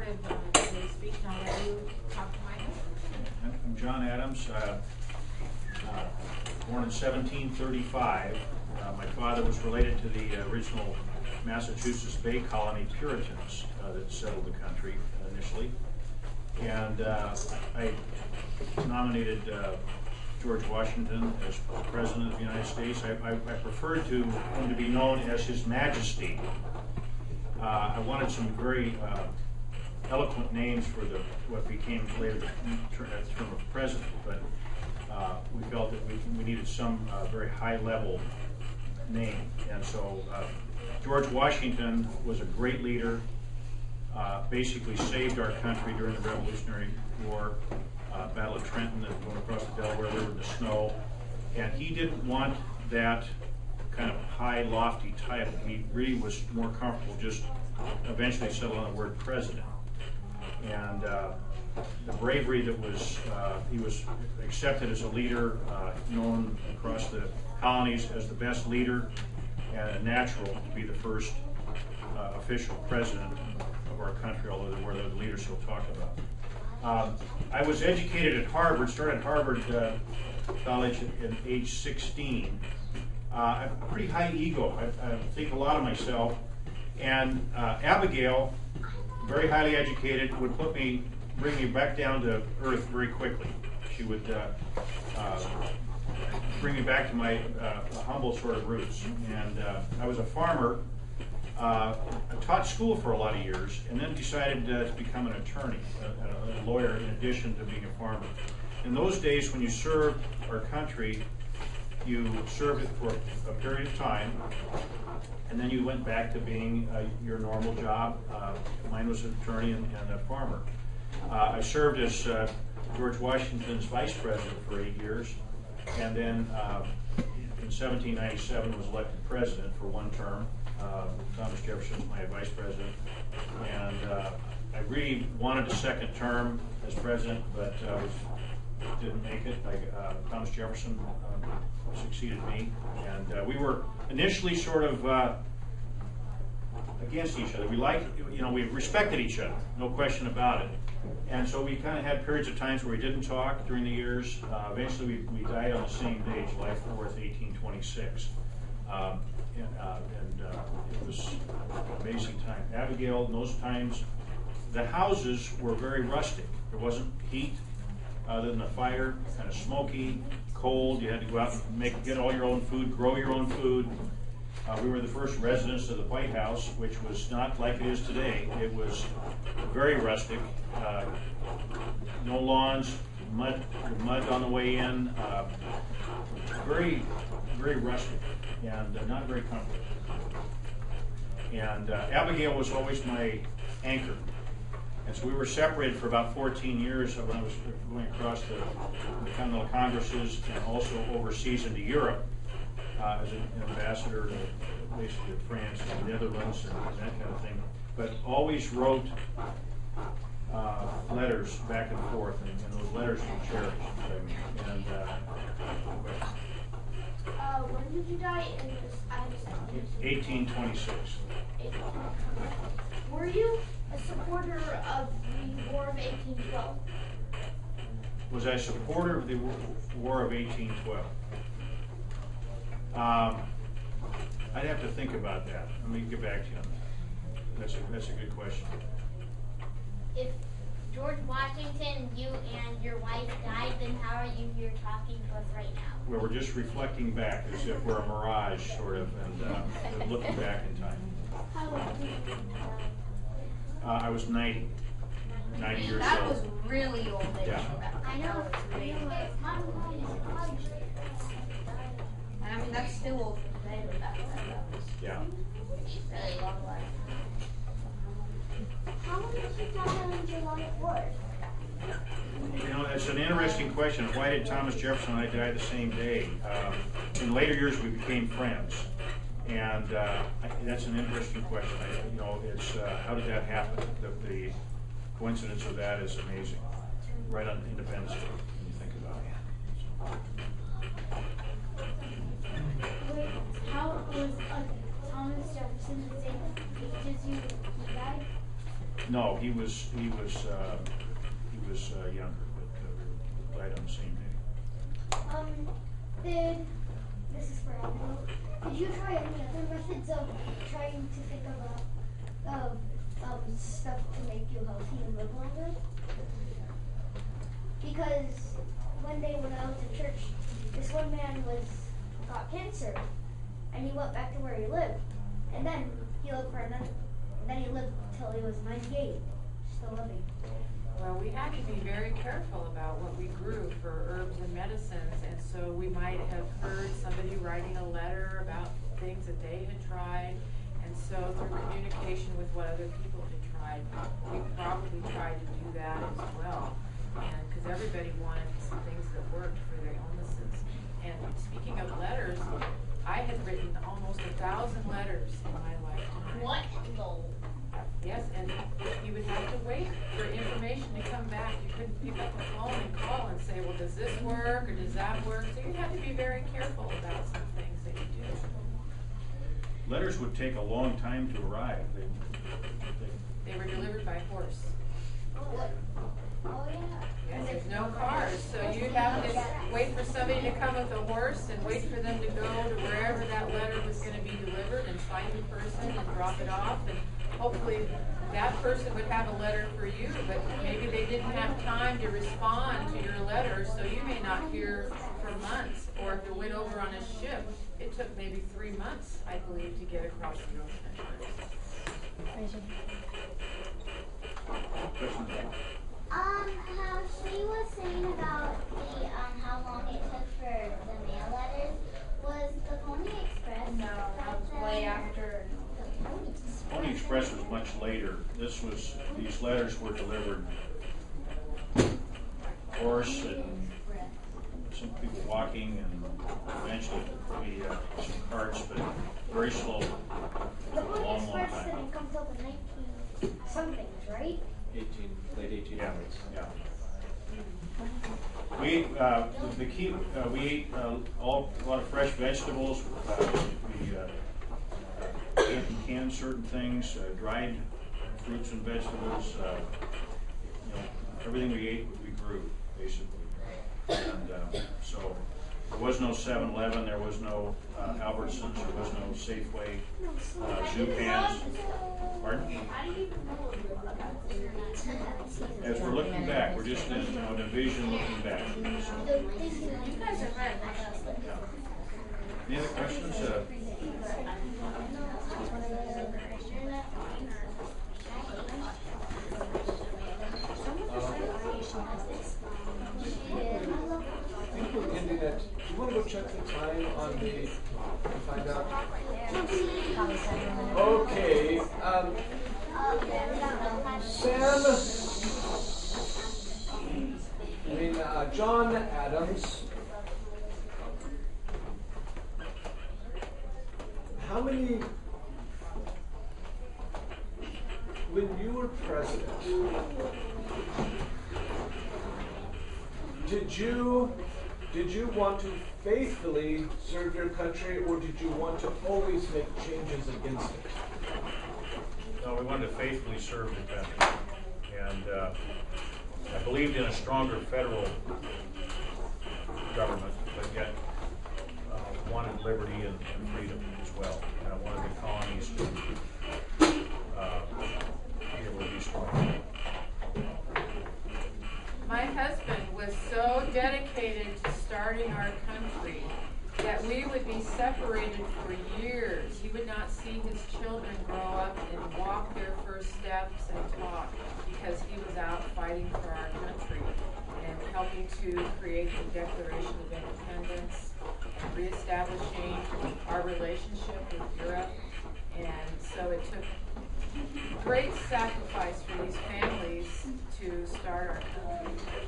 with today's speech. Now that you talk to Michael. I'm John Adams, born in 1735. My father was related to the original Massachusetts Bay Colony Puritans that settled the country initially. And I nominated George Washington as President of the United States. I preferred him to be known as His Majesty. I wanted some very eloquent names for what became later the term of president, but we felt that we needed some very high-level name. And so George Washington was a great leader, basically saved our country during the Revolutionary War, Battle of Trenton, going across the Delaware River in the snow. And he didn't want that kind of high, lofty title. He really was more comfortable just eventually settling on the word president. And the bravery that was, he was accepted as a leader, known across the colonies as the best leader, and natural to be the first official president of our country, although there were other leaders he'll talk about. I was educated at Harvard, started Harvard College at age 16. I have a pretty high ego. I think a lot of myself. And Abigail, very highly educated, would bring me back down to earth very quickly. She would bring me back to my humble sort of roots. And I was a farmer. I taught school for a lot of years, and then decided to become an attorney, a lawyer, in addition to being a farmer. In those days, when you served our country, you served it for a period of time, and then you went back to being your normal job. Mine was an attorney and a farmer. I served as George Washington's vice president for 8 years, and then in 1797 was elected president for one term. Thomas Jefferson was my vice president, and I really wanted a second term as president, but didn't make it. Thomas Jefferson succeeded me, and we were initially sort of against each other. We respected each other, no question about it. And so we kind of had periods of times where we didn't talk during the years. Eventually, we died on the same day, July 4th, 1826. It was an amazing time. Abigail, in those times, the houses were very rustic. There wasn't heat other than a fire, kind of smoky, cold. You had to go out and get all your own food, grow your own food. We were the first residents of the White House, which was not like it is today. It was very rustic. No lawns, mud on the way in. Very, very rustic and not very comfortable. And Abigail was always my anchor. And so we were separated for about 14 years when I was going across the Continental Congresses and also overseas into Europe as an ambassador to basically France and the Netherlands and that kind of thing. But always wrote letters back and forth, and those letters we cherished. And when did you die? 1826. Were you a supporter of the War of 1812? Was I a supporter of the War of 1812? I'd have to think about that. Let me get back to you on that. That's a good question. If George Washington, you and your wife died, then how are you here talking to us right now? Well, we're just reflecting back as if we're a mirage, sort of, and looking back in time. How old were you? I was 90 years old. That was really old. Yeah. I know. And I mean, that's still old for today, but that was Yeah. very long life. How long did you die on July 4th? You know, it's an interesting question. Why did Thomas Jefferson and I die the same day? In later years, we became friends, and that's an interesting question. It's how did that happen? The coincidence of that is amazing. Right on Independence Day, when you think about it. How was Thomas Jefferson the same age as you? He died? No, he was younger, but died on the same day. This is for Andrew. Did you try any other methods of trying to think of stuff to make you healthy and live longer? Because when they went out to church, this one man got cancer, and he went back to where he lived, and then he lived till he was 98, still living. Well, we had to be very careful about what we grew for herbs and medicines, and so we might have heard somebody writing a letter about things that they had tried, and so through communication with what other people had tried, we probably tried to do that as well, and because everybody wanted some things that worked for their illnesses. And speaking of letters, I had written almost 1,000 letters in my lifetime. What? No. Yes, and you would have to wait for information to come back. You couldn't pick up the phone and call and say, well, does this work or does that work? So you had to be very careful about some things that you do. Letters would take a long time to arrive. They were delivered by horse. Oh yeah. Yes, there's no cars, so you'd have to wait for somebody to come with a horse and wait for them to go to wherever that letter was going to be delivered and find the person and drop it off, and hopefully that person would have a letter for you, but maybe they didn't have time to respond to your letter, so you may not hear for months. Or if it went over on a ship, it took maybe 3 months, I believe, to get across the ocean. How she was saying about the how long it took for the mail letters, was the Pony Express? No, that was way after. Pony Express was much later. These letters were delivered horse and some people walking, and eventually maybe some carts, but very slow. The Took a Pony long Express time. didn't come till the 19-somethings, right? Late 1800s. Yeah. We we ate a lot of fresh vegetables. We ate and canned certain things, dried fruits and vegetables. Everything we ate we grew basically, and so there was no 7-Eleven, there was no Albertsons, there was no Safeway, Zupans. Pardon? As we're looking back, we're just in a vision looking back. So, You guys are right. any other questions? I think we're ending at. Do you want to go check the time on the to find out? Okay. John Adams. How many? When you were president, did you want to faithfully serve your country, or did you want to always make changes against it? No, we wanted to faithfully serve the country, and I believed in a stronger federal government, but yet wanted liberty and freedom as well. And I wanted the colonies to be able to be strong. My husband was so dedicated to starting our country that we would be separated for years. He would not see his children grow up and walk their first steps and talk because he was out fighting for our country and helping to create the Declaration of Independence and reestablishing our relationship with Europe. And so it took great sacrifice for these families to start our country.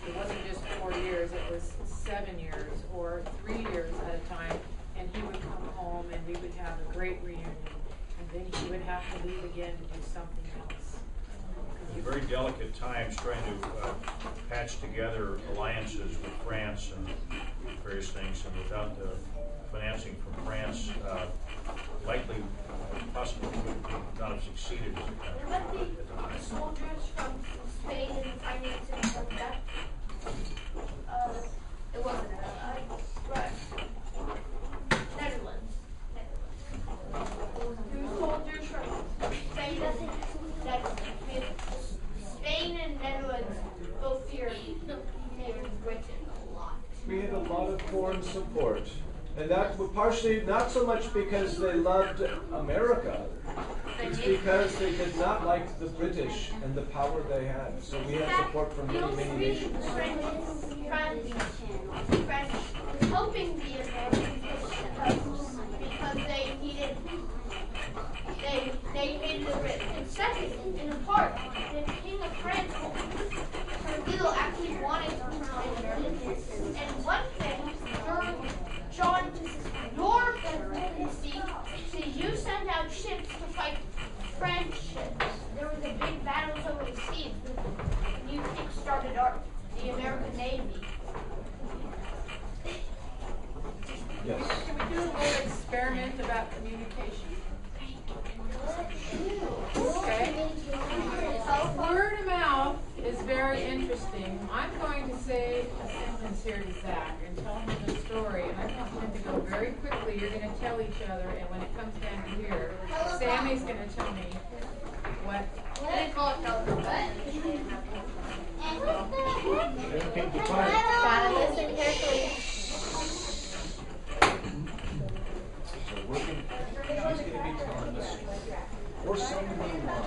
It wasn't just 4 years, it was 7 years or 3 years at a time, and he would come home and we would have a great reunion, and then he would have to leave again to do something else. Very delicate times trying to patch together alliances with France and various things, and without the financing from France, likely, possibly would not have succeeded as a country What at the time. the soldiers from Spain and financing from that? It wasn't Right. Netherlands. Two soldiers from Spain. Spain and Netherlands both feared Britain a lot. We had a lot of foreign support. And that was partially not so much because they loved America. It's because they did not like the British and the power they had. So we had support from many, many nations. French helping the Americans because they needed the British. And second, in part, the King of France, Bill actually wanted to join the Americans. And one thing, John, your presidency, you sent out ships to fight French ships. There was a big battles over the seas. And you kick-started the American Navy. Yes. Can we do a little experiment about communication? Okay. Word of mouth is very interesting. I'm going to say a sentence here to Zach and tell him the story, and I want him to go very quickly. You're going to tell each other, and when it comes down to here, Sammy's going to tell me what. They call it Gotta listen carefully. So he's going to be telling us or something on.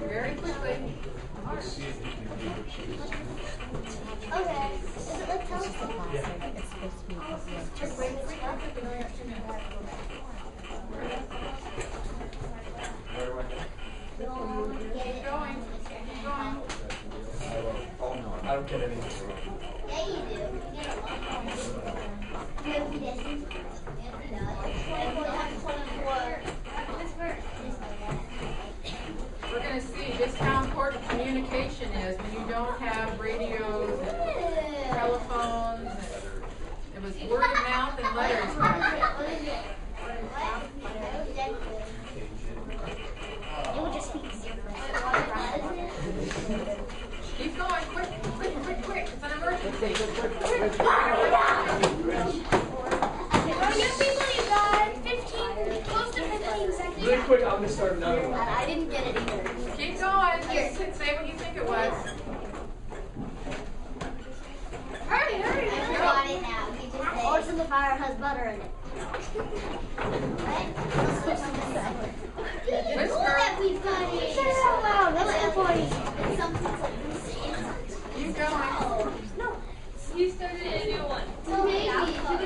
Very quickly. Let's see if he can do it. Okay. Is it like telephone? It's supposed to be Just wait, we only have 2 minutes. Where do I go? Keep going. Keep going. Oh no, I don't get anything wrong. Yeah, you do. You get a lot. No, he doesn't. Yes, he does. We're going to see just how important communication is when you don't have radios and telephones. It was word of mouth and letters back then. It would just be easier for Keep going, quick. It's an emergency. How many people you got? 15, close to 15 seconds. Really quick, I'm going to start another one. I didn't get it either. Keep going. Just say what you think it was. Hurry. I got it now. You just say. Horse in the fire has butter in it. Right? Let's switch to this side. The rule that we've got is so loud. That's important. It's something Keep going. No. You started a new one. So maybe you could